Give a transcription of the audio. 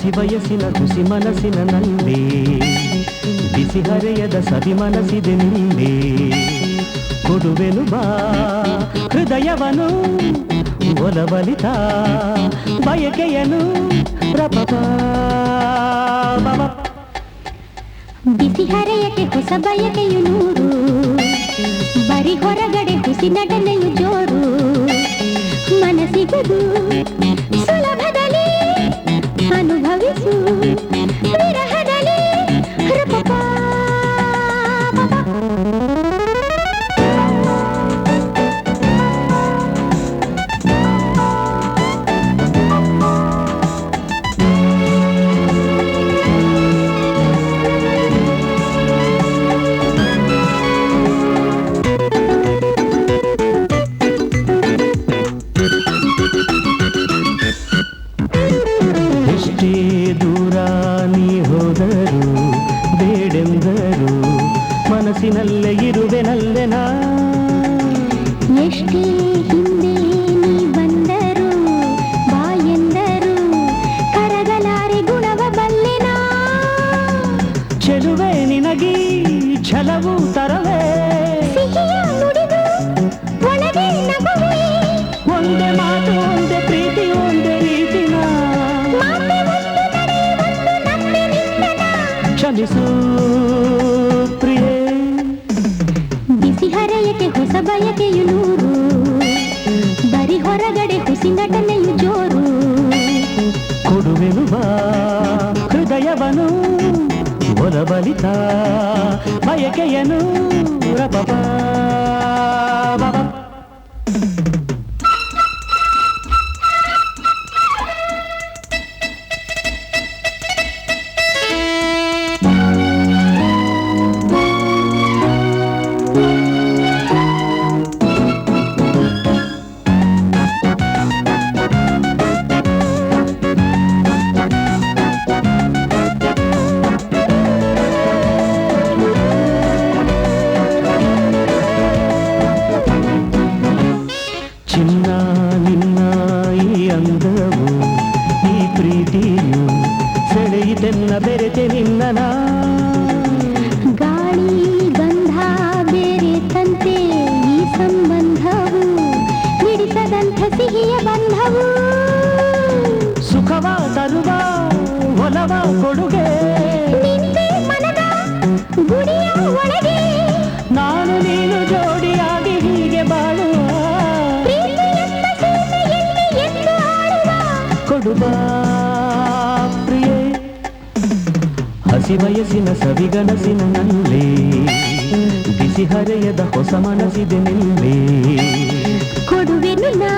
ಹಸಿ ಬಯಸಿನ ಹುಸಿ ಮನಸ್ಸಿನ ನಲ್ಲಿ ಬಿಸಿ ಹರೆಯದ ಸವಿ ಮನಸ್ಸಿದೆ ನಿನ್ನೆ ಕೊಡುವೆನು ಬಾ ಹೃದಯವನು ಒಲವಲಿತ ಬಯಕೆಯನು ರಪಪ ಬಿಸಿ ಹರೆಯಕ್ಕೆ ಹೊಸ ಬಯಕೆಯು ನೂರು ಬರಿ ಹೊರಗಡೆ ಹುಸಿ ನಟನೆಯು ಜೋರು ಮನಸ್ಸಿಗದು ಸುಲಭದಲ್ಲಿ ಅನುಭವಿಸು ವಿರಹದಲ್ಲಿ ರಪಪ ದೂರ ನೀ ಹೋದರು ಬೇಡೆಂದರು ಮನಸ್ಸಿನಲ್ಲೇ ಇರುವೆನಲ್ಲೆ ನಾ ಎಷ್ಟೇ ಹಿಂದೆ ನೀ ಬಂದರು ಬಾಯೆಂದರು ಕರಗಲಾರೆ ಗುಣವ ಬಲ್ಲೆನಾ ಚೆಲುವೆ ನಿನಗೀ ಛಲವು ತರವೇ ಸಿಹಿಯ ನುಡಿದು ಒಳಗೆ ನಗುವೆ ಒಂದೇ ಮಾತು ಒಂದೇ ಪ್ರೀತಿ ಒಂದೇ ರೀತಿನ ಕ್ಷಮಿಸು ಪ್ರಿಯೇ ಬಿಸಿ ಹರೆಯಕ್ಕೆ ಹೊಸ ಬಯಕೆಯು ನೂರು ಬರಿ ಹೊರಗಡೆ ಹುಸಿ ನಟನೆಯು ಜೋರು ಕೊಡುವೆನು ಬಾ ಹೃದಯವನು ಒಲಬಲಿತ ಬಯಕೆಯನು ರಪಪ ಚಿನ್ನ ನಿನ್ನ ಈ ಅಂದವು ಈ ಪ್ರೀತಿಯು ಸೆಳೆಯಿತೆನ್ನ ಬೆರೆತೆ ನಿನ್ನ ಗಾಳಿ ಗಂಧ ಬೇರೆ ತಂತೆ ಈ ಸಂಬಂಧವು ಹಿಡಿಸದಂಥ ಸಿಹಿಯ ಬಂಧವು ಸುಖವ ತರುವ ಒಲವ ಕೊಡುಗೆ ನಿಂದೆ ಮನದ ಗುಡಿಯ ಒಳಗೆ ನಾನು ನೀನು ಜೋಡಿಯಾಗಿ ಹೀಗೆ ಬಾಳುವ ಕೊಡುವ ಪ್ರಿಯೆ ಹಸಿ ವಯಸ್ಸಿನ ಸವಿಗನಸಿನ ನಲ್ಲೇ ಬಿಸಿ ಹರೆಯದ ಹೊಸ ಮನಸ್ಸಿದೆ ನಿಲ್ಲೇ ಕೊಡುವೆನು ನಾ